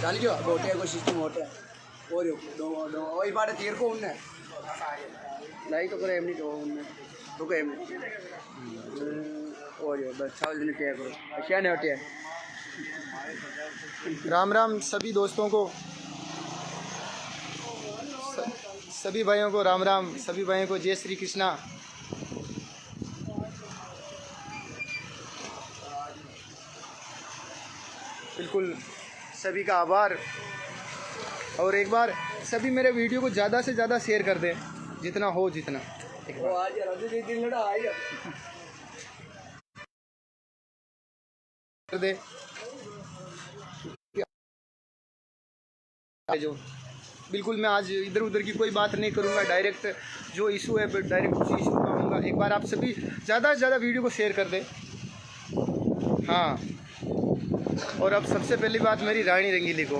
जानियो गोटे को सिस्टम होता है और दो वही बारे तीर को उन्ने लाइक तो करे एमनी तो उन्ने तो के एमनी और बस चावल दिन क्या करो क्या नहीं होती है। राम राम सभी दोस्तों को, सभी भाइयों को राम राम, सभी भाइयों को जय श्री कृष्णा। बिल्कुल सभी का आभार। और एक बार सभी मेरे वीडियो को ज़्यादा से ज़्यादा शेयर कर दें, जितना हो जितना। एक बार कर दे जो बिल्कुल मैं आज इधर उधर की कोई बात नहीं करूंगा, डायरेक्ट जो इशू है डायरेक्ट उसी इशू पर आऊँगा। एक बार आप सभी ज़्यादा से ज़्यादा वीडियो को शेयर कर दें। हाँ, और अब सबसे पहली बात मेरी रानी रंगीली को।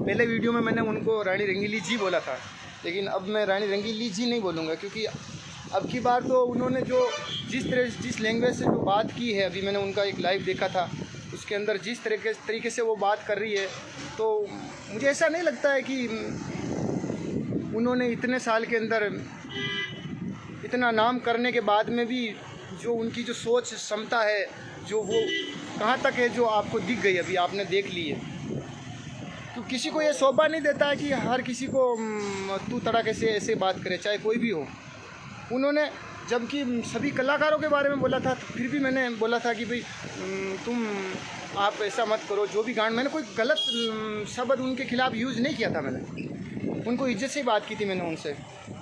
पहले वीडियो में मैंने उनको रानी रंगीली जी बोला था, लेकिन अब मैं रानी रंगीली जी नहीं बोलूँगा, क्योंकि अब की बार तो उन्होंने जो जिस लैंग्वेज से जो बात की है, अभी मैंने उनका एक लाइव देखा था, उसके अंदर जिस तरीके से वो बात कर रही है, तो मुझे ऐसा नहीं लगता है कि उन्होंने इतने साल के अंदर इतना नाम करने के बाद में भी जो उनकी जो सोच क्षमता है, जो वो कहाँ तक है, जो आपको दिख गई, अभी आपने देख ली है। तो किसी को ये शोभा नहीं देता है कि हर किसी को तू तड़ाके से ऐसे बात करे, चाहे कोई भी हो। उन्होंने जबकि सभी कलाकारों के बारे में बोला था, तो फिर भी मैंने बोला था कि भाई तुम आप ऐसा मत करो, जो भी गान, मैंने कोई गलत शब्द उनके खिलाफ यूज़ नहीं किया था। मैंने उनको इज्जत से बात की थी मैंने उनसे।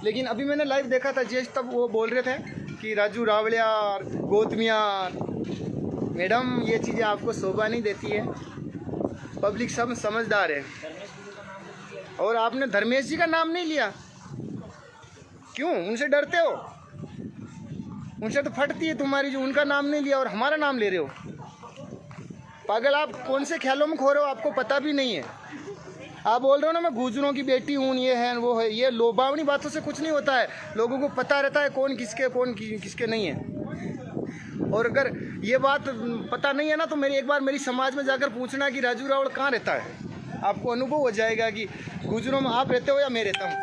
लेकिन अभी मैंने लाइव देखा था, जैसे तब वो बोल रहे थे कि राजू रावलिया, गौतमिया, मैडम ये चीज़ें आपको शोभा नहीं देती है, पब्लिक सब समझदार है। और आपने धर्मेश जी का नाम नहीं लिया, क्यों? उनसे डरते हो? उनसे तो फटती है तुम्हारी, जो उनका नाम नहीं लिया और हमारा नाम ले रहे हो। पागल, आप कौन से ख्यालों में खो रहे हो, आपको पता भी नहीं है। आप बोल रहे हो ना मैं गुजरों की बेटी हूँ, ये है वो है, ये लोभावनी बातों से कुछ नहीं होता है। लोगों को पता रहता है कौन किसके नहीं है। और अगर ये बात पता नहीं है ना, तो एक बार मेरी समाज में जाकर पूछना कि राजू रावल कहाँ रहता है, आपको अनुभव हो जाएगा कि गुजरों में आप रहते हो या मैं रहता हूँ।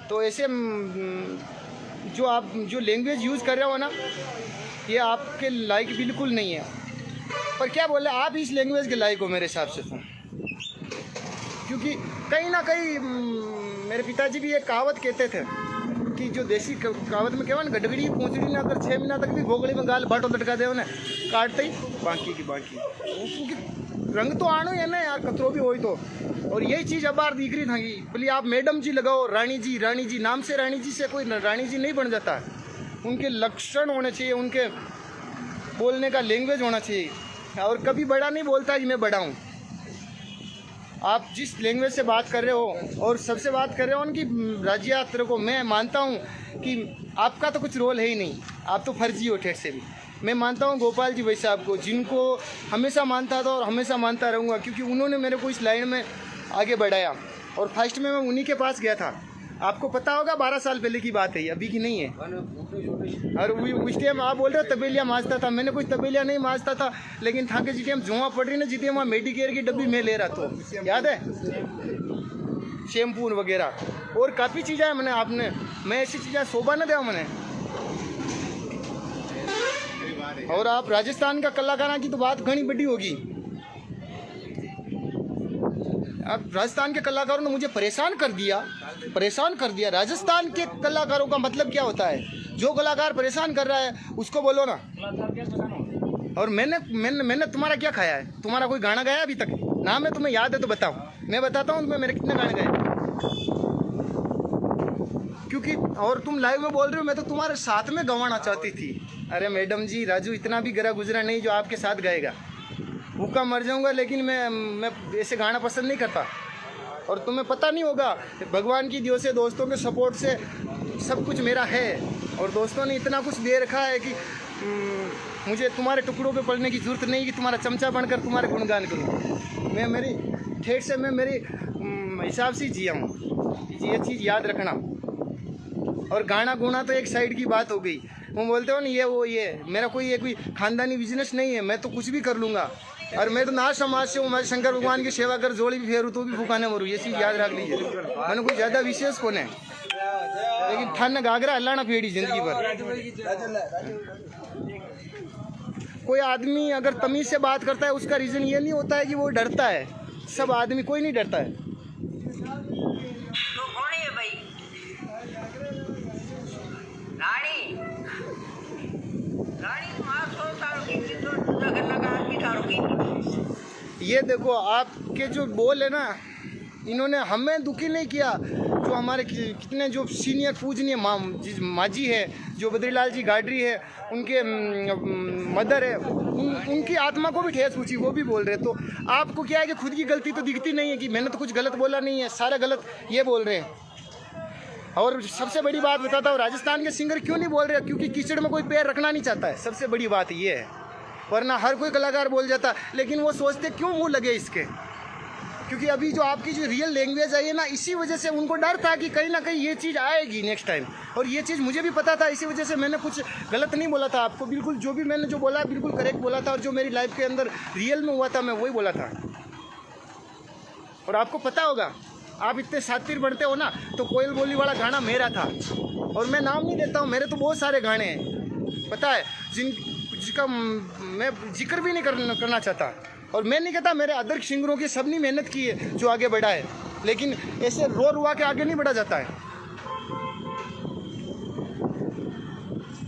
तो ऐसे जो आप जो लैंग्वेज यूज़ कर रहे हो ना, ये आपके लायक बिल्कुल नहीं है। पर क्या बोले, आप इस लैंग्वेज के लायक हो मेरे हिसाब से तो, क्योंकि कहीं ना कहीं मेरे पिताजी भी एक कहावत कहते थे कि जो देसी कहावत में कहवा ना, गडगड़ी पूंछड़ी ना अगर 6 महीना तक भी घोगड़ी में गाल बाटो लटका दे उन्हें काटते ही बाकी की बाकी, क्योंकि रंग तो आनो है ना यार, कतरो भी हो तो। और यही चीज़ अब बार दिख रही था कि बोली आप मैडम जी लगाओ, रानी जी नाम से रानी जी से कोई रानी जी नहीं बन जाता। उनके लक्षण होने चाहिए, उनके बोलने का लैंग्वेज होना चाहिए। और कभी बड़ा नहीं बोलता कि मैं बड़ा हूँ। आप जिस लैंग्वेज से बात कर रहे हो और सबसे बात कर रहे हो उनकी राज्य यात्रा को, मैं मानता हूँ कि आपका तो कुछ रोल है ही नहीं, आप तो फर्जी हो ठेठ से भी। मैं मानता हूँ गोपाल जी भाई साहब को, जिनको हमेशा मानता था और हमेशा मानता रहूँगा, क्योंकि उन्होंने मेरे को इस लाइन में आगे बढ़ाया। और फर्स्ट में मैं उन्हीं के पास गया था। आपको पता होगा 12 साल पहले की बात है, अभी की नहीं है। और उस टाइम आप बोल रहे हो तबेलिया मांजता था, मैंने कोई तबेलिया नहीं मांजता था, लेकिन था कि जी टाइम जुआ पड़ रही ना, जी वहाँ मेडिकेयर की डब्बी में ले रहा था, याद है, शैम्पू वगैरह और काफ़ी चीज़ें हैं। मैंने आपने मैं ऐसी चीज़ें शोभा न दे मैंने। और आप राजस्थान का कलाकारा की तो बात घनी बड़ी होगी। अब राजस्थान के कलाकारों ने मुझे परेशान कर दिया। राजस्थान के कलाकारों का मतलब क्या होता है? जो कलाकार परेशान कर रहा है उसको बोलो ना। और मैंने तुम्हारा क्या खाया है? तुम्हारा कोई गाना गाया अभी तक? नाम है तुम्हें याद है तो बताओ, मैं बताता हूँ तुम्हें मेरे कितने गाने गाए। क्योंकि और तुम लाइव में बोल रहे हो मैं तो तुम्हारे साथ में गंवाना चाहती थी। अरे मैडम जी, राजू इतना भी गरा गुजरा नहीं जो आपके साथ गाएगा। भूखा मर जाऊंगा, लेकिन मैं ऐसे गाना पसंद नहीं करता। और तुम्हें पता नहीं होगा, भगवान की दियो से, दोस्तों के सपोर्ट से सब कुछ मेरा है। और दोस्तों ने इतना कुछ दे रखा है कि मुझे तुम्हारे टुकड़ों पे पड़ने की ज़रूरत नहीं कि तुम्हारा चमचा बनकर तुम्हारे गुणगान करूँ। मैं मेरी ठेठ से मैं मेरे हिसाब से जिया हूँ, ये चीज़ याद रखना। और गाना गुना तो एक साइड की बात हो गई। वो बोलते हो ना ये मेरा कोई खानदानी बिजनेस नहीं है, मैं तो कुछ भी कर लूँगा। और मैं तो नाथ समाज से हूँ, मैं शंकर भगवान की सेवा कर जोड़ी भी फेरू तो भी फुकाने मरूँ, ये चीज़ याद रख लीजिए। मैंने कोई ज़्यादा विशेष कौन है, लेकिन ठन घाघरा हल्लाना फेड़ी जिंदगी भर। कोई आदमी अगर तमीज़ से बात करता है उसका रीज़न ये नहीं होता है कि वो डरता है। सब आदमी, कोई नहीं डरता है। ये देखो आपके जो बोल है ना, इन्होंने हमें दुखी नहीं किया। जो हमारे कितने जो सीनियर पूजनीय माजी है, जो बद्रीलाल जी गाडरी है, उनके मदर है, उनकी आत्मा को भी ठेस पूछी, वो भी बोल रहे। तो आपको क्या है कि खुद की गलती तो दिखती नहीं है कि मैंने तो कुछ गलत बोला नहीं है, सारा गलत ये बोल रहे हैं। और सबसे बड़ी बात बताता हूँ, राजस्थान के सिंगर क्यों नहीं बोल रहे? क्योंकि कीचड़ में कोई पैर रखना नहीं चाहता है। सबसे बड़ी बात ये है, वरना हर कोई कलाकार बोल जाता, लेकिन वो सोचते क्यों मुंह लगे इसके। क्योंकि अभी जो आपकी जो रियल लैंग्वेज आई है ना, इसी वजह से उनको डर था कि कहीं ना कहीं ये चीज़ आएगी नेक्स्ट टाइम। और ये चीज़ मुझे भी पता था, इसी वजह से मैंने कुछ गलत नहीं बोला था आपको। बिल्कुल जो भी मैंने जो बोला बिल्कुल करेक्ट बोला था, और जो मेरी लाइफ के अंदर रियल में हुआ था मैं वही बोला था। और आपको पता होगा, आप इतने शातिर बनते हो ना, तो कोयल बोली वाला गाना मेरा था। और मैं नाम नहीं देता हूँ, मेरे तो बहुत सारे गाने हैं पता है, जिसका मैं जिक्र भी नहीं करना चाहता। और मैं नहीं कहता मेरे अदर सिंगरों की सबने मेहनत की है जो आगे बढ़ा है, लेकिन ऐसे रो रुआ के आगे नहीं बढ़ा जाता है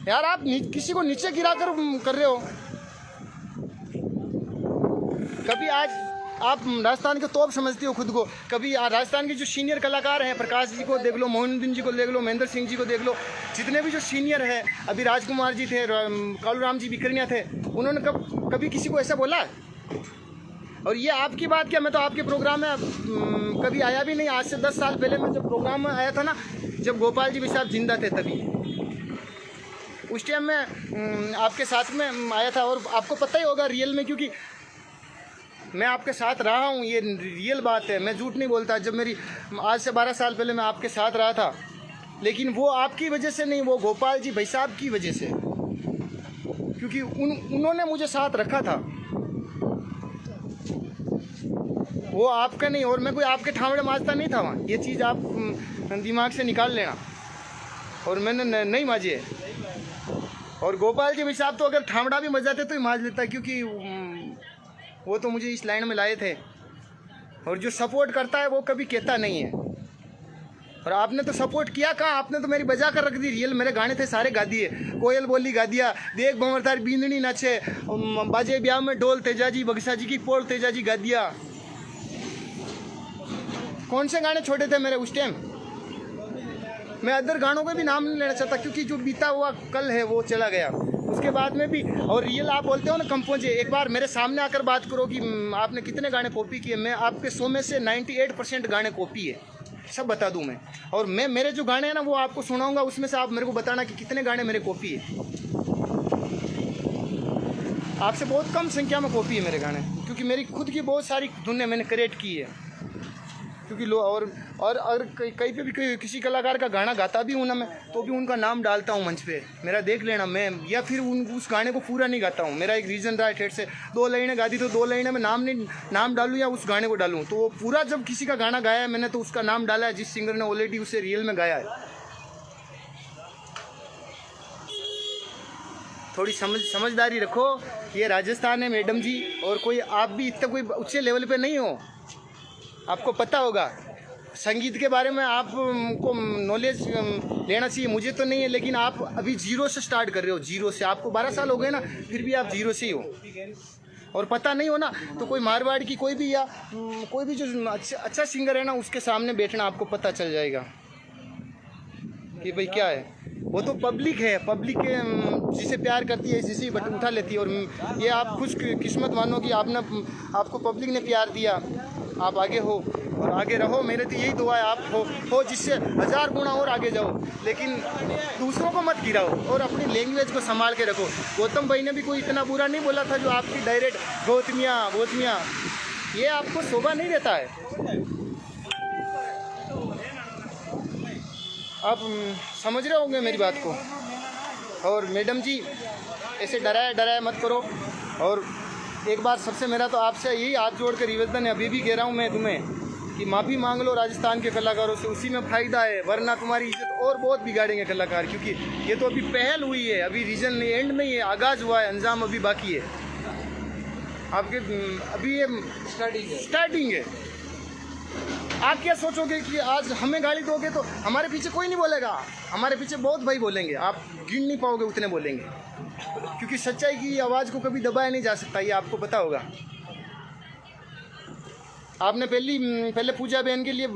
यार। आप किसी को नीचे गिरा कर रहे हो। कभी आज आप राजस्थान के तोप समझते हो खुद को, कभी राजस्थान के जो सीनियर कलाकार हैं, प्रकाश जी को देख लो, मोहिनुद्दीन जी को देख लो, महेंद्र सिंह जी को देख लो, जितने भी जो सीनियर है, अभी राजकुमार जी थे, कालूराम जी बिकरनिया थे, उन्होंने कभी किसी को ऐसा बोला? और ये आपकी बात क्या, मैं तो आपके प्रोग्राम में कभी आया भी नहीं। आज से 10 साल पहले मैं जब प्रोग्राम में आया था ना, जब गोपाल जी भी साहब जिंदा थे, तभी उस टाइम में आपके साथ में आया था। और आपको पता ही होगा रियल में, क्योंकि मैं आपके साथ रहा हूँ, ये रियल बात है, मैं झूठ नहीं बोलता। जब मेरी आज से 12 साल पहले मैं आपके साथ रहा था, लेकिन वो आपकी वजह से नहीं, वो गोपाल जी भाई साहब की वजह से, क्योंकि उन्होंने मुझे साथ रखा था, वो आपका नहीं। और मैं कोई आपके ठावड़े माजता नहीं था वहाँ, ये चीज़ आप दिमाग से निकाल लेना। और मैंने नहीं माजी है। और गोपाल जी भाई साहब तो अगर ठावड़ा भी मजाते तो ही माज लेता, क्योंकि वो तो मुझे इस लाइन में लाए थे। और जो सपोर्ट करता है वो कभी कहता नहीं है। और आपने तो सपोर्ट किया कहाँ, आपने तो मेरी बजा कर रख दी। रियल मेरे गाने थे सारे गा दिए, कोयल बोली गा दिया, देख भंवरतार बींदनी नाचे, बाजे ब्याह में ढोल तेजा जी, बगसा जी की पोल तेजा जी गा दिया। कौन से गाने छोटे थे मेरे उस टाइम? मैं अदर गानों का भी नाम नहीं लेना चाहता, क्योंकि जो बीता हुआ कल है वो चला गया। उसके बाद में भी, और रियल आप बोलते हो ना कंपोजे, एक बार मेरे सामने आकर बात करो कि आपने कितने गाने कॉपी किए। मैं आपके 100 में से 98% गाने कॉपी है, सब बता दूं मैं। और मैं मेरे जो गाने हैं ना वो आपको सुनाऊंगा, उसमें से आप मेरे को बताना कि कितने गाने मेरे कॉपी है। आपसे बहुत कम संख्या में कॉपी है मेरे गाने, क्योंकि मेरी खुद की बहुत सारी धुनें मैंने क्रिएट की है। क्योंकि और कहीं पे भी किसी कलाकार का गाना गाता भी हूँ ना मैं, तो भी उनका नाम डालता हूँ मंच पे, मेरा देख लेना। मैं या फिर उस गाने को पूरा नहीं गाता हूँ। मेरा एक रीज़न रहा है ठेठ से, 2 लाइनें गा दी तो 2 लाइनें में नाम डालूँ या उस गाने को डालूँ। तो वो पूरा जब किसी का गाना गाया है मैंने, तो उसका नाम डाला है जिस सिंगर ने ऑलरेडी उसे रियल में गाया है। थोड़ी समझदारी रखो। ये राजस्थान है मैडम जी, और कोई आप भी इतना कोई ऊंचे लेवल पे नहीं हो। आपको पता होगा संगीत के बारे में, आपको नॉलेज लेना चाहिए। मुझे तो नहीं है, लेकिन आप अभी 0 से स्टार्ट कर रहे हो, 0 से। आपको 12 साल हो गए ना, फिर भी आप 0 से ही हो। और पता नहीं हो ना, तो कोई मारवाड़ की कोई भी या कोई भी जो अच्छा सिंगर है ना, उसके सामने बैठना, आपको पता चल जाएगा कि भाई क्या है। वो तो पब्लिक है, पब्लिक जिसे प्यार करती है जिसे बट उठा लेती है। और ये आप खुश किस्मत मानो कि आपको पब्लिक ने प्यार दिया, आप आगे हो और आगे रहो। मेरे तो यही दुआ है, आप हो जिससे 1000 गुना और आगे जाओ, लेकिन दूसरों को मत गिराओ और अपनी लैंग्वेज को संभाल के रखो। गौतम भाई ने भी कोई इतना बुरा नहीं बोला था जो आपकी डायरेक्ट गौतमियाँ, ये आपको शोभा नहीं देता है। आप समझ रहे होंगे मेरी बात को। और मैडम जी ऐसे डराया मत करो। और एक बार सबसे मेरा तो आपसे यही हाथ जोड़ कर निवेदन है, अभी भी कह रहा हूँ मैं तुम्हें कि माफ़ी मांग लो राजस्थान के कलाकारों से, उसी में फ़ायदा है, वरना तुम्हारी इज्जत और बहुत बिगाड़ेंगे कलाकार। क्योंकि ये तो अभी पहल हुई है, अभी रीजन एंड नहीं है, आगाज़ हुआ है, अंजाम अभी बाकी है आपके, अभी ये स्टार्टिंग है। आप क्या सोचोगे कि आज हमें गाली दोगे तो हमारे पीछे कोई नहीं बोलेगा, हमारे पीछे बहुत भाई बोलेंगे, आप गिन नहीं पाओगे उतने बोलेंगे, क्योंकि सच्चाई की आवाज़ को कभी दबाया नहीं जा सकता, ये आपको पता होगा। आपने पहले पूजा बहन के लिए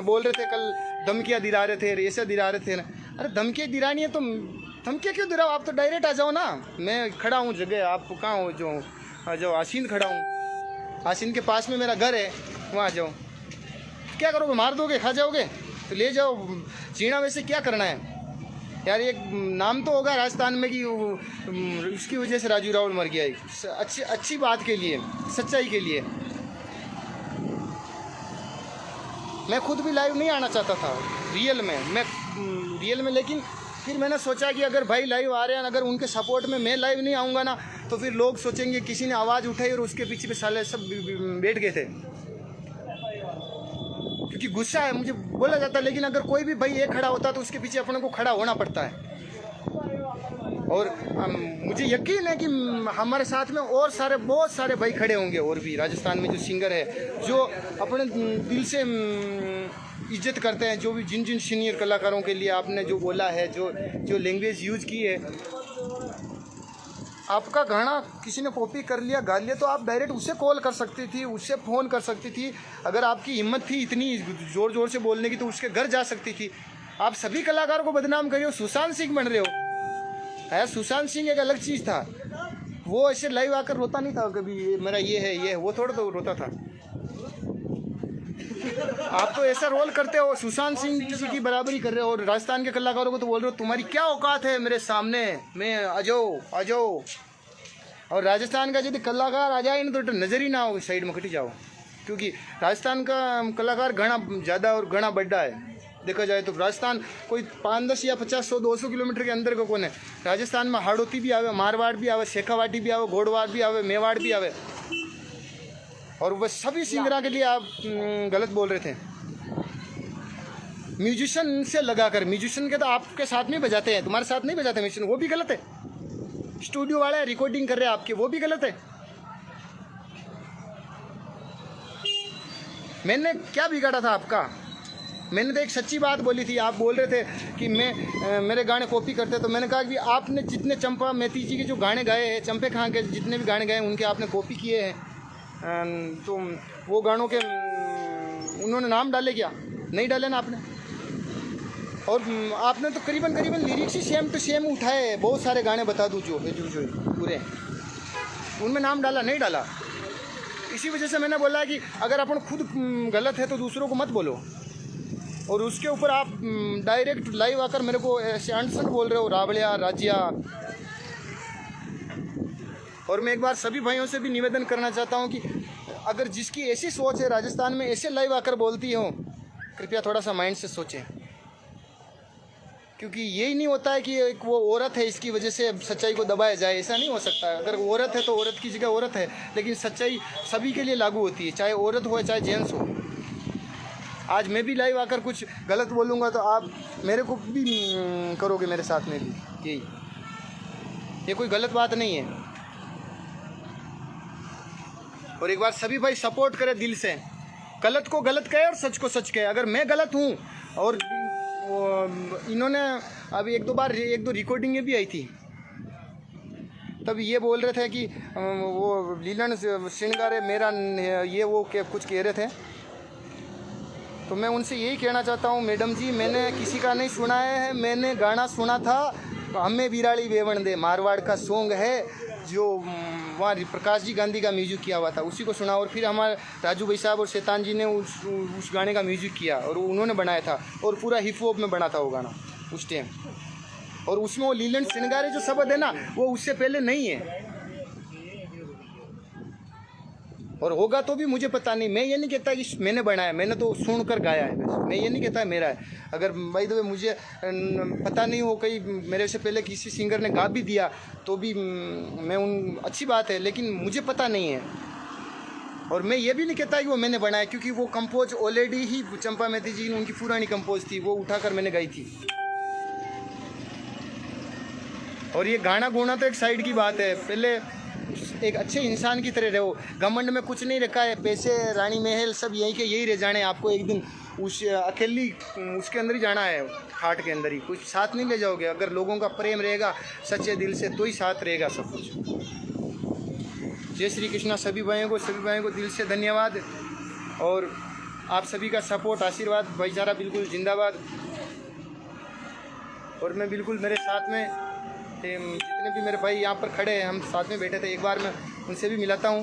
बोल रहे थे, कल धमकियाँ दिला रहे थे, ऐसा दिला रहे थे ना। अरे धमकियाँ दिलानी है तो धमकियाँ क्यों दिलाओ, आप तो डायरेक्ट आ जाओ ना। मैं खड़ा हूँ जगह, आप कहाँ हो? जो आशीन खड़ा हूँ, आशीन के पास में मेरा घर है, वहाँ आ जाओ। क्या करोगे, मार दोगे, खा जाओगे? तो ले जाओ, चीना वैसे क्या करना है यार। एक नाम तो होगा राजस्थान में कि उसकी वजह से राजू रावल मर गया, अच्छी बात के लिए, सच्चाई के लिए। मैं खुद भी लाइव नहीं आना चाहता था रियल में, लेकिन फिर मैंने सोचा कि अगर भाई लाइव आ रहे हैं, अगर उनके सपोर्ट में मैं लाइव नहीं आऊँगा ना, तो फिर लोग सोचेंगे किसी ने आवाज़ उठाई और उसके पीछे साले सब बैठ गए थे। क्योंकि गुस्सा है, मुझे बोला जाता है, लेकिन अगर कोई भी भाई एक खड़ा होता तो उसके पीछे अपने को खड़ा होना पड़ता है। और मुझे यकीन है कि हमारे साथ में और बहुत सारे भाई खड़े होंगे, और भी राजस्थान में जो सिंगर है, जो अपने दिल से इज्जत करते हैं, जो भी जिन सीनियर कलाकारों के लिए आपने जो बोला है, जो लैंग्वेज यूज़ की है। आपका गाना किसी ने कॉपी कर लिया, गा लिया, तो आप डायरेक्ट उससे कॉल कर सकती थी, उससे फ़ोन कर सकती थी। अगर आपकी हिम्मत थी इतनी ज़ोर से बोलने की, तो उसके घर जा सकती थी। आप सभी कलाकारों को बदनाम कर रहे हो, सुशांत सिंह बन रहे हो। है, सुशांत सिंह एक अलग चीज़ था, वो ऐसे लाइव आकर रोता नहीं था कभी, मेरा ये है, वो थोड़ा तो रोता था। आप तो ऐसा रोल करते हो, सुशांत सिंह किसी की बराबरी कर रहे हो, और राजस्थान के कलाकारों को तो बोल रहे हो तुम्हारी क्या औकात है मेरे सामने, मैं आ जाओ। और राजस्थान का यदि कलाकार आ जाए ना, तो नज़र ही ना हो, साइड में खटी जाओ। क्योंकि राजस्थान का कलाकार घना ज़्यादा और घना बड़ा है। देखा जाए तो राजस्थान कोई 5-10 या 50-100-200 किलोमीटर के अंदर का कौन है। राजस्थान में हाड़ौती भी आवे, मारवाड़ भी आवे, शेखावाटी भी आवे, घोड़वाड़ भी आवे, मेवाड़ भी आवे। और वह सभी सिंगरा के लिए आप गलत बोल रहे थे। म्यूजिशियन से लगाकर, म्यूजिशियन के तो आपके साथ में बजाते हैं, तुम्हारे साथ नहीं बजाते म्यूजिशियन, वो भी गलत है। स्टूडियो वाले रिकॉर्डिंग कर रहे हैं आपके, वो भी गलत है। मैंने क्या बिगाड़ा था आपका? मैंने तो एक सच्ची बात बोली थी। आप बोल रहे थे कि मेरे गाने कॉपी करते, तो मैंने कहा कि आपने जितने चंपा मैती जी के जो गाने गाए हैं, चंपे खां के जितने भी गाने गाए हैं, उनके आपने कॉपी किए हैं। तो वो गानों के उन्होंने नाम डाले क्या? नहीं डाले ना आपने। और आपने तो करीबन लिरिक्स ही सेम टू सेम उठाए। बहुत सारे गाने बता दूँ जो पूरे, उनमें नाम डाला नहीं डाला। इसी वजह से मैंने बोला कि अगर अपन खुद गलत है तो दूसरों को मत बोलो। और उसके ऊपर आप डायरेक्ट लाइव आकर मेरे को ऐसे अनसन बोल रहे हो, रावलिया राजिया। और मैं एक बार सभी भाइयों से भी निवेदन करना चाहता हूं कि अगर जिसकी ऐसी सोच है राजस्थान में ऐसे लाइव आकर बोलती हो, कृपया थोड़ा सा माइंड से सोचें। क्योंकि यही नहीं होता है कि एक वो औरत है इसकी वजह से सच्चाई को दबाया जाए, ऐसा नहीं हो सकता। अगर औरत है तो औरत की जगह औरत है, लेकिन सच्चाई सभी के लिए लागू होती है, चाहे औरत हो चाहे जेंट्स हो। आज मैं भी लाइव आकर कुछ गलत बोलूँगा तो आप मेरे को भी करोगे, मेरे साथ में भी यही। ये कोई गलत बात नहीं है। और एक बार सभी भाई सपोर्ट करें दिल से, गलत को गलत कहे और सच को सच कहे। अगर मैं गलत हूँ, और इन्होंने अभी एक दो रिकॉर्डिंगें भी आई थी, तब ये बोल रहे थे कि वो लीलन श्रृंगार मेरा ये वो कुछ कह रहे थे। तो मैं उनसे यही कहना चाहता हूँ, मैडम जी मैंने किसी का नहीं सुना है, मैंने गाना सुना था हमें विराड़ी वेवण दे, मारवाड़ का सॉन्ग है जो वहाँ प्रकाश जी गांधी का म्यूजिक किया हुआ था, उसी को सुना। और फिर हमारे राजू भाई साहब और शैतान जी ने उस गाने का म्यूजिक किया और उन्होंने बनाया था, और पूरा हिप हॉप में बना था वो गाना उस टाइम। और उसमें वो लीलन श्रृंगारे जो शब्द है ना, वो उससे पहले नहीं है। और होगा तो भी मुझे पता नहीं। मैं ये नहीं कहता कि मैंने बनाया, मैंने तो सुनकर गाया है बस। मैं ये नहीं कहता मेरा है। अगर बाय द वे मुझे पता नहीं हो, कहीं मेरे से पहले किसी सिंगर ने गा भी दिया तो भी मैं अच्छी बात है, लेकिन मुझे पता नहीं है। और मैं ये भी नहीं कहता कि वो मैंने बनाया, क्योंकि वो कंपोज ऑलरेडी ही चंपा मेहती जी उनकी पुरानी कंपोज थी, वो उठाकर मैंने गाई थी। और ये गाना गोना तो एक साइड की बात है, पहले एक अच्छे इंसान की तरह रहो। घमंड में कुछ नहीं रखा है, पैसे रानी महल सब यहीं के यही रह जाने। आपको एक दिन उस अकेली उसके अंदर ही जाना है, खाट के अंदर ही, कुछ साथ नहीं ले जाओगे। अगर लोगों का प्रेम रहेगा सच्चे दिल से तो ही साथ रहेगा सब कुछ। जय श्री कृष्णा सभी भाइयों को दिल से धन्यवाद। और आप सभी का सपोर्ट, आशीर्वाद, भाईचारा बिल्कुल जिंदाबाद। और मैं बिल्कुल मेरे साथ में जितने भी मेरे भाई यहाँ पर खड़े हैं, हम साथ में बैठे थे, एक बार मैं उनसे भी मिलाता हूँ।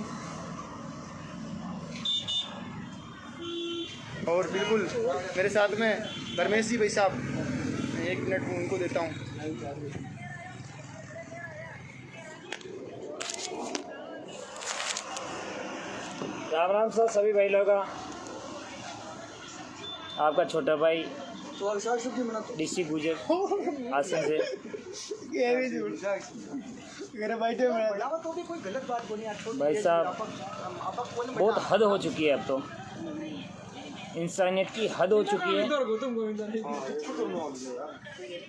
और बिल्कुल मेरे साथ में धर्मेश जी भाई साहब, मैं 1 मिनट उनको देता हूँ। राम राम सर सभी भाई लोगों का। आपका छोटा भाई डीसी गुजर आसन से। भाई साहब बहुत हद हो चुकी है, अब तो इंसानियत की हद हो चुकी है।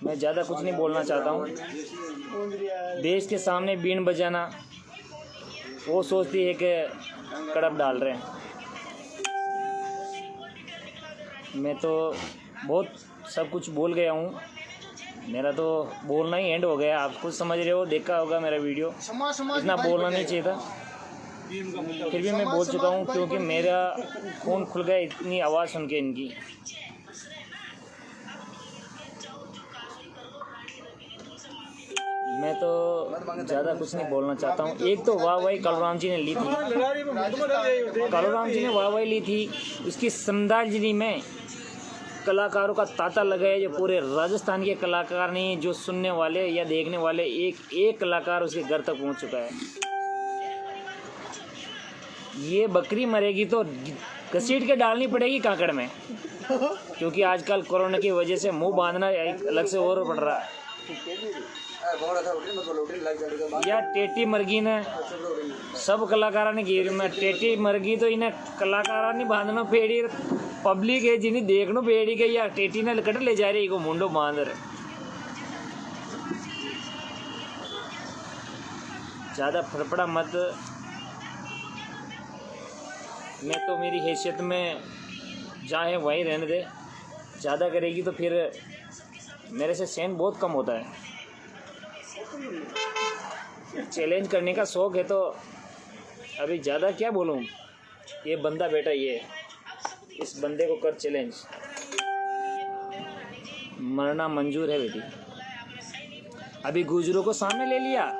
मैं ज़्यादा कुछ नहीं बोलना चाहता हूँ। देश के सामने बीन बजाना, वो सोचती है कि कड़प डाल रहे हैं। मैं तो बहुत सब कुछ बोल गया हूँ, मेरा तो बोलना ही एंड हो गया। आप कुछ समझ रहे हो, देखा होगा मेरा वीडियो, इतना बोलना नहीं चाहिए था, फिर भी मैं बोल चुका हूँ, क्योंकि मेरा खून खुल गया इतनी आवाज़ सुन के इनकी। मैं तो ज़्यादा कुछ नहीं बोलना चाहता हूँ। एक तो वाहवाही कालूराम जी ने ली थी, कालूराम जी ने वाहवाही ली थी, उसकी श्रद्धांजलि में कलाकारों का तांता लगाया, जो पूरे राजस्थान के कलाकार नहीं, जो सुनने वाले या देखने वाले एक एक कलाकार उसके घर तक पहुंच चुका है। ये बकरी मरेगी तो घसीट के डालनी पड़ेगी काकड़ में, क्योंकि आजकल कोरोना की वजह से मुंह बांधना एक अलग से और पड़ रहा है। या टेटी मरगी ने सब कलाकारा ने की, मैं टेटी मरगी तो इन्हें कलाकारा नहीं बांधना पेड़ी, पब्लिक है जिन्हें देखनो पेड़ी के या टेटी ने कट ले जा रही को मुंडो बांध रहे। ज़्यादा फड़फड़ा मत। मैं तो मेरी हैसियत में जहाँ है वहीं रहने दे। ज़्यादा करेगी तो फिर मेरे से सहन बहुत कम होता है। चैलेंज करने का शौक़ है तो अभी ज़्यादा क्या बोलूँ। ये बंदा बेटा, ये इस बंदे को कर चैलेंज, मरना मंजूर है बेटी। अभी गुजरों को सामने ले लिया,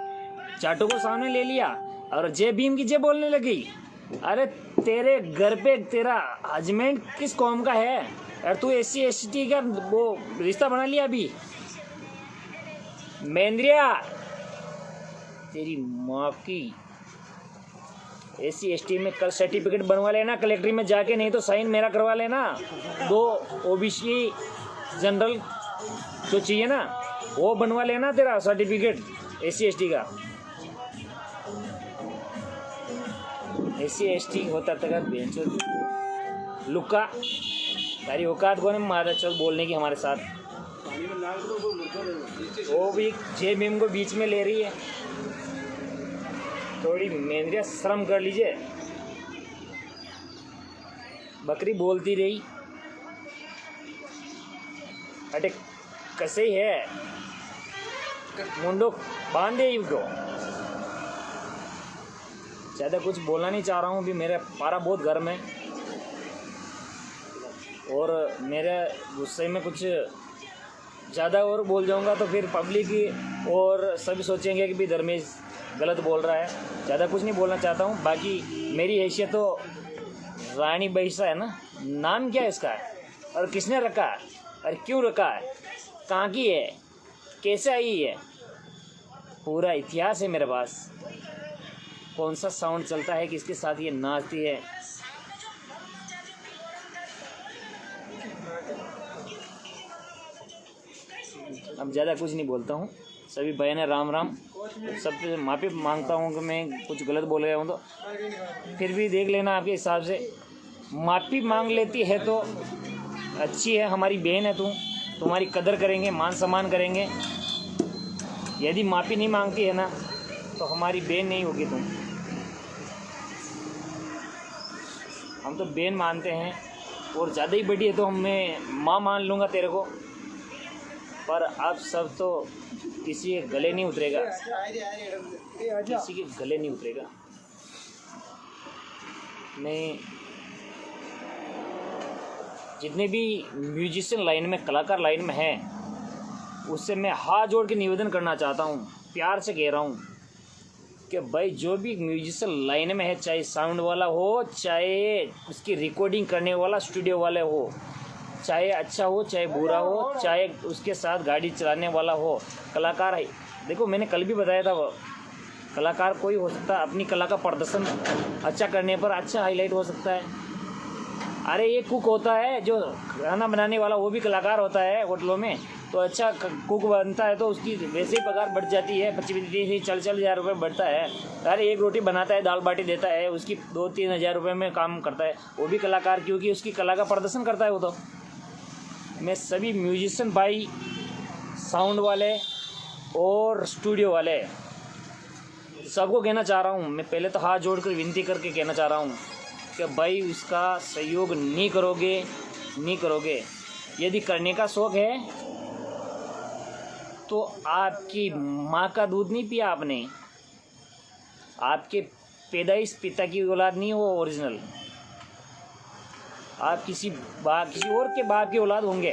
जाटों को सामने ले लिया, और जय भीम की जय बोलने लगी। अरे तेरे घर पे तेरा हजमेंट किस कौम का है? और तू SC ST का वो रिश्ता बना लिया अभी। मेंद्रिया तेरी माँ की, SC ST में कल सर्टिफिकेट बनवा लेना कलेक्ट्री में जाके, नहीं तो साइन मेरा करवा लेना। 2 OBC जनरल जो चाहिए ना वो बनवा लेना, तेरा सर्टिफिकेट SC ST का। SC ST होता तक बेंचो लुक्का, तारी औकात को नहीं मारा चल बोलने की हमारे साथ। वो भी जय भीम को बीच में ले रही है। थोड़ी मेंद्रिया शर्म कर लीजिए। बकरी बोलती रही, अटे कैसे ही है मुंडो बांधे इनको। ज़्यादा कुछ बोलना नहीं चाह रहा हूँ, अभी मेरा पारा बहुत गर्म है और मेरे गुस्से में कुछ ज़्यादा और बोल जाऊँगा तो फिर पब्लिक और सभी सोचेंगे कि भी धर्मेश गलत बोल रहा है। ज़्यादा कुछ नहीं बोलना चाहता हूँ। बाकी मेरी हैसियत तो रानी बैसा है ना, नाम क्या है इसका और किसने रखा है और क्यों रखा है, कहाँ की है, कैसे आई है, पूरा इतिहास है मेरे पास। कौन सा साउंड चलता है, किसके साथ ये नाचती है। अब ज़्यादा कुछ नहीं बोलता हूँ, सभी बहन है राम राम। सबसे माफ़ी मांगता हूँ कि मैं कुछ गलत बोल गया हूँ, तो फिर भी देख लेना आपके हिसाब से। माफ़ी मांग लेती है तो अच्छी है, हमारी बहन है तू, तुम्हारी कदर करेंगे, मान सम्मान करेंगे। यदि माफ़ी नहीं मांगती है ना तो हमारी बहन नहीं होगी तुम। हम तो बहन मानते हैं, और ज़्यादा ही बड़ी है तो मैं माँ मान लूँगा तेरे को। पर अब सब तो किसी के गले नहीं उतरेगा, किसी के गले नहीं उतरेगा। मैं जितने भी म्यूजिशियन लाइन में, कलाकार लाइन में हैं, उससे मैं हाथ जोड़ के निवेदन करना चाहता हूँ, प्यार से कह रहा हूँ कि भाई जो भी म्यूजिशियन लाइन में है, चाहे साउंड वाला हो, चाहे उसकी रिकॉर्डिंग करने वाला स्टूडियो वाले हो, चाहे अच्छा हो चाहे बुरा हो, चाहे उसके साथ गाड़ी चलाने वाला हो, कलाकार है। देखो मैंने कल भी बताया था, वो कलाकार कोई हो सकता है, अपनी कला का प्रदर्शन अच्छा करने पर अच्छा हाईलाइट हो सकता है। अरे ये कुक होता है जो खाना बनाने वाला, वो भी कलाकार होता है होटलों में, तो अच्छा कुक बनता है तो उसकी वैसे ही पगार बढ़ जाती है, 25-30 हज़ार रुपये बढ़ता है। अरे एक रोटी बनाता है, दाल बाटी देता है, उसकी 2-3 हज़ार रुपये में काम करता है, वो भी कलाकार, क्योंकि उसकी कला का प्रदर्शन करता है वो। तो मैं सभी म्यूजिशियन भाई, साउंड वाले और स्टूडियो वाले सबको कहना चाह रहा हूँ, मैं पहले तो हाथ जोड़कर विनती करके कहना चाह रहा हूँ कि भाई उसका सहयोग नहीं करोगे। यदि करने का शौक़ है तो आपकी माँ का दूध नहीं पिया आपने, आपके पैदाइश पिता की औलाद नहीं हो ओरिजिनल, आप किसी और के बाप की औलाद होंगे,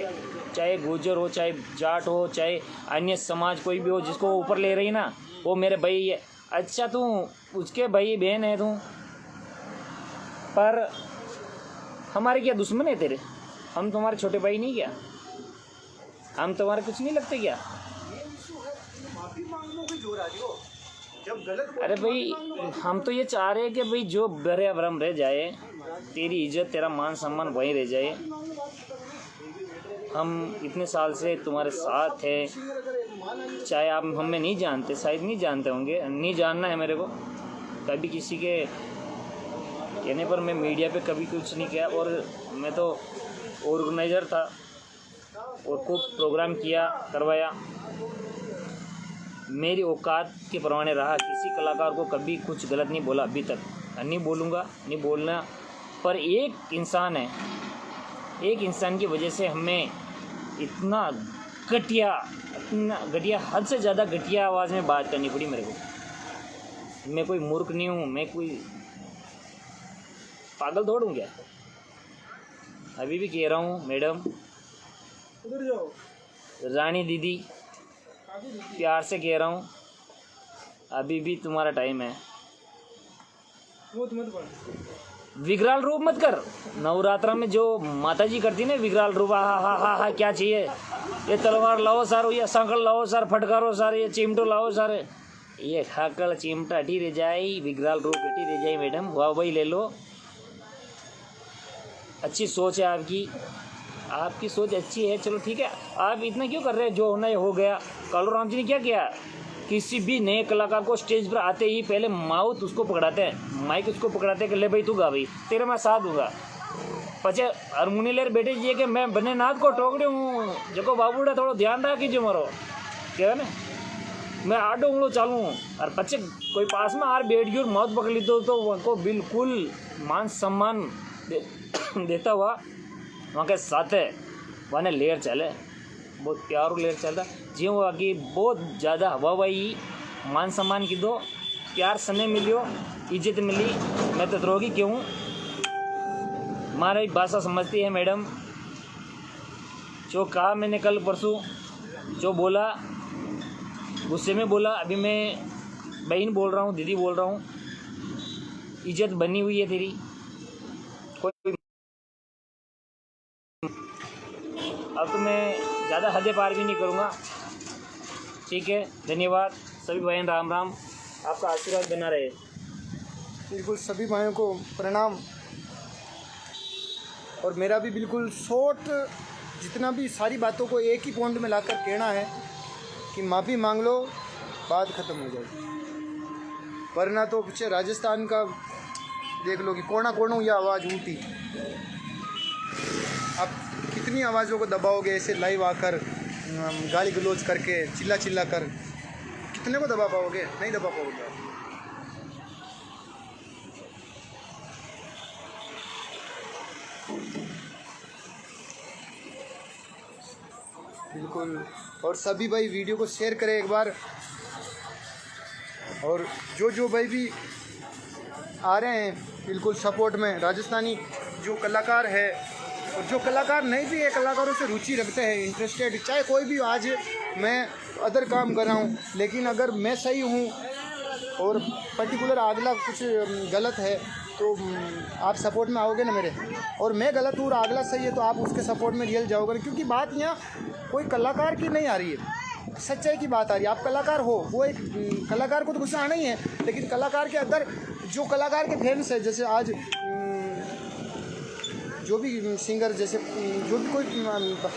चाहे गुर्जर हो, चाहे जाट हो, चाहे अन्य समाज कोई भी हो, जिसको ऊपर ले रही ना वो मेरे भाई है। अच्छा तू उसके भाई बहन है तू, पर हमारे क्या दुश्मन है तेरे? हम तुम्हारे छोटे भाई नहीं क्या? हम तुम्हारे कुछ नहीं लगते क्या? अरे भाई हम तो ये चाह रहे हैं कि भाई जो बरे भरम रह जाए, तेरी इज्जत तेरा मान सम्मान वहीं रह जाए। हम इतने साल से तुम्हारे साथ हैं, चाहे आप हमें नहीं जानते, शायद नहीं जानते होंगे, नहीं जानना है मेरे को। कभी किसी के कहने पर मैं मीडिया पे कभी कुछ नहीं किया, और मैं तो ऑर्गेनाइज़र था और खूब प्रोग्राम किया, करवाया, मेरी औकात के परवाने रहा। किसी कलाकार को कभी कुछ गलत नहीं बोला अभी तक, नहीं बोलूँगा, नहीं बोलना। पर एक इंसान है, एक इंसान की वजह से हमें इतना घटिया हद से ज़्यादा घटिया आवाज़ में बात करनी पड़ी मेरे को। मैं कोई मूर्ख नहीं हूँ, मैं कोई पागल दौड़ूँ क्या? अभी भी कह रहा हूँ मैडम, रानी दीदी, प्यार से कह रहा हूँ, अभी भी तुम्हारा टाइम है। विकराल रूप मत कर। नवरात्रा में जो माता जी करती ना विकराल रूप, हा क्या चाहिए? ये तलवार लाओ सर, ये संकल लाओ सर, फटकारो सर, ये चिमटो लाओ सर, ये खाकल चिमटा हटी रह जाए, विकराल रूप हटी रह जाए। मैडम वाह वही ले लो, अच्छी सोच है आपकी सोच अच्छी है, चलो ठीक है। आप इतना क्यों कर रहे हैं? जो होना है हो गया। कालू राम जी ने क्या किया? किसी भी नए कलाकार को स्टेज पर आते ही पहले माउथ उसको पकड़ाते हैं, माइक उसको पकड़ाते हैं कि ले भाई तू गा भाई, तेरे मैं साथ दूंगा। पचे हारमोनी लेर बैठे जी कि मैं बने नाथ को टोकड़ी हूँ, जो बाबूड़ा थोड़ा ध्यान रहा कीजिए मारो, क्या है ना, मैं आडो उंगलो चालू हूँ। और पचे कोई पास में आर बैठ गई और माउथ पकड़ ली तो उनको बिल्कुल मान सम्मान देता हुआ वहाँ के साथ है वहाँ ने लेयर चले, बहुत प्यारो लेयर चलता जी। वो आगे बहुत ज़्यादा हवाई मान सम्मान की दो, प्यार सने मिलियो, इज्जत मिली, मैं तो द्रोगी क्यों? हमारी भाषा समझती है मैडम। जो कहा मैंने कल परसों, जो बोला गुस्से में बोला, अभी मैं बहन बोल रहा हूँ, दीदी बोल रहा हूँ, इज्जत बनी हुई है तेरी। कोई अब तो मैं ज़्यादा हदें पार भी नहीं करूँगा, ठीक है। धन्यवाद सभी बहन, राम राम, आपका आशीर्वाद बना रहे। बिल्कुल सभी भाइयों को प्रणाम। और मेरा भी बिल्कुल शॉर्ट जितना भी सारी बातों को एक ही पॉइंट में लाकर कहना है कि माफ़ी मांग लो, बात ख़त्म हो जाएगी। वरना तो पीछे राजस्थान का देख लो कि कोना कोना ये आवाज़ उठी। आप कितनी आवाज़ों को दबाओगे ऐसे लाइव आकर, गाली गलौज करके, चिल्ला चिल्ला कर, कितने को दबा पाओगे? नहीं दबा पाओगे आप। बिल्कुल। और सभी भाई वीडियो को शेयर करें एक बार। और जो भाई भी आ रहे हैं बिल्कुल सपोर्ट में, राजस्थानी जो कलाकार है और जो कलाकार नहीं भी है, कलाकारों से रुचि रखते हैं, इंटरेस्टेड, चाहे कोई भी। आज मैं अदर काम कर रहा हूँ, लेकिन अगर मैं सही हूँ और पर्टिकुलर अगला कुछ गलत है तो आप सपोर्ट में आओगे ना मेरे, और मैं गलत हूँ और अगला सही है तो आप उसके सपोर्ट में रियल जाओगे। क्योंकि बात यहाँ कोई कलाकार की नहीं आ रही है, सच्चाई की बात आ रही है। आप कलाकार हो, वो एक कलाकार को तो गुस्सा आना ही है, लेकिन कलाकार के अंदर जो कलाकार के फैंस है, जैसे आज जो भी सिंगर, जैसे जो भी कोई,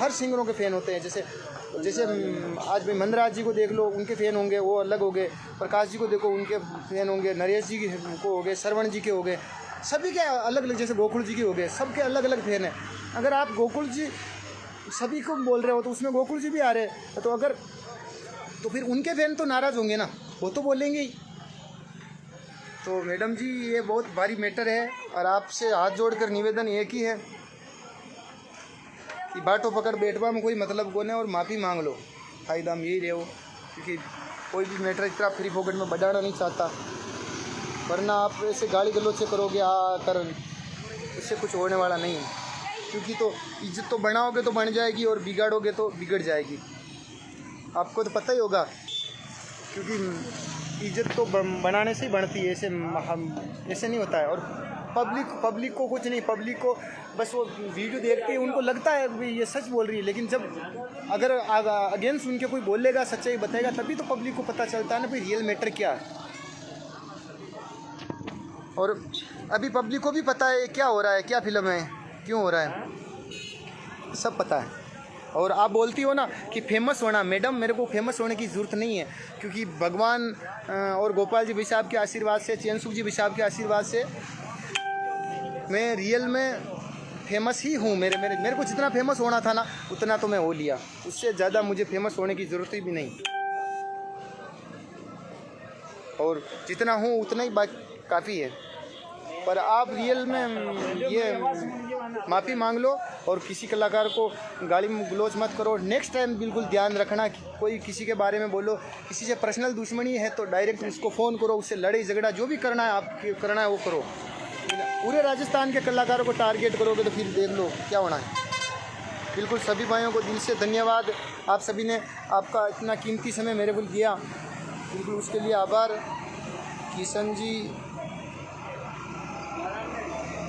हर सिंगरों के फ़ैन होते हैं। जैसे आज भाई मंदराज जी को देख लो, उनके फ़ैन होंगे, वो अलग हो गए। प्रकाश जी को देखो, उनके फ़ैन होंगे। नरेश जी को हो गए, श्रवण जी के हो गए, सभी के अलग अलग, जैसे गोकुल जी के हो गए, सबके अलग अलग फ़ैन हैं। अगर आप गोकुल जी सभी को बोल रहे हो तो उसमें गोकुल जी भी आ रहे हैं, तो अगर तो फिर उनके फ़ैन तो नाराज़ होंगे ना, वो तो बोलेंगे ही। तो मैडम जी ये बहुत भारी मैटर है, और आपसे हाथ जोड़कर निवेदन एक ही है कि बाटो पकड़ बैठवा में कोई मतलब को नहीं, और माफ़ी मांग लो। फायदा हम यही रहो, क्योंकि कोई भी मैटर इतना फ्री पॉकेट में बढ़ाना नहीं चाहता। वरना आप ऐसे गाली गलौज से करोगे कर, इससे कुछ होने वाला नहीं है। क्योंकि तो इज्जत तो बनाओगे तो बन जाएगी, और बिगाड़ोगे तो बिगड़ जाएगी। आपको तो पता ही होगा, क्योंकि इज्जत तो बनाने से ही बढ़ती है, ऐसे नहीं होता है। और पब्लिक को कुछ नहीं, पब्लिक को बस वो वीडियो देखते ही उनको लगता है ये सच बोल रही है, लेकिन जब अगर अगेंस्ट उनके कोई बोलेगा, सच्चाई बताएगा, तभी तो पब्लिक को पता चलता है ना भाई रियल मैटर क्या है। और अभी पब्लिक को भी पता है क्या हो रहा है, क्या फिल्म है, क्यों हो रहा है, सब पता है। और आप बोलती हो ना कि फेमस होना, मैडम मेरे को फेमस होने की ज़रूरत नहीं है, क्योंकि भगवान और गोपाल जी भाई साहब के आशीर्वाद से, चैनसुख जी भाई साहब के आशीर्वाद से मैं रियल में फेमस ही हूँ। मेरे को जितना फेमस होना था ना, उतना तो मैं हो लिया। उससे ज़्यादा मुझे फेमस होने की ज़रूरत भी नहीं, और जितना हूँ उतना ही काफ़ी है। पर आप रियल में ये माफ़ी मांग लो, और किसी कलाकार को गाली गलौज मत करो। नेक्स्ट टाइम बिल्कुल ध्यान रखना, कोई किसी के बारे में बोलो, किसी से पर्सनल दुश्मनी है तो डायरेक्ट उसको फ़ोन करो, उससे लड़ाई झगड़ा जो भी करना है, आप करना है वो करो। पूरे राजस्थान के कलाकारों को टारगेट करोगे तो फिर देख लो क्या होना है। बिल्कुल सभी भाइयों को दिल से धन्यवाद। आप सभी ने आपका इतना कीमती समय मेरे को दिया, बिल्कुल उसके लिए आभार। किशन जी,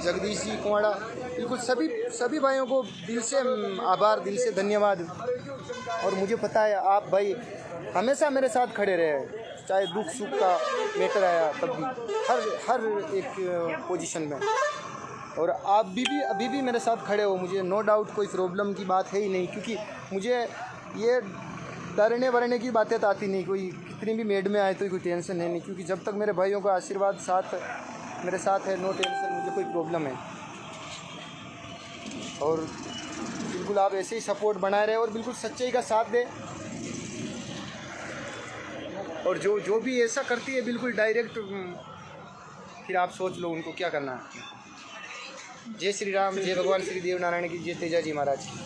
जगदीश जी कुआड़ा, बिल्कुल सभी भाइयों को दिल से आभार, दिल से धन्यवाद। और मुझे पता है आप भाई हमेशा मेरे साथ खड़े रहे, चाहे दुख सुख का मैटर आया तब भी, हर एक पोजीशन में। और आप भी अभी भी मेरे साथ खड़े हो, मुझे नो डाउट कोई प्रॉब्लम की बात है ही नहीं। क्योंकि मुझे ये डरने वरने की बातें तो आती नहीं, कोई कितनी भी मेड में आए तो कोई टेंशन है नहीं। क्योंकि जब तक मेरे भाइयों का आशीर्वाद मेरे साथ है, नो टेंशन, मुझे कोई प्रॉब्लम है। और बिल्कुल आप ऐसे ही सपोर्ट बनाए रहे और बिल्कुल सच्चाई का साथ दें। और जो भी ऐसा करती है बिल्कुल डायरेक्ट, फिर आप सोच लो उनको क्या करना है। जय श्री राम, जय भगवान श्री देव नारायण की, जय तेजा जी महाराज की।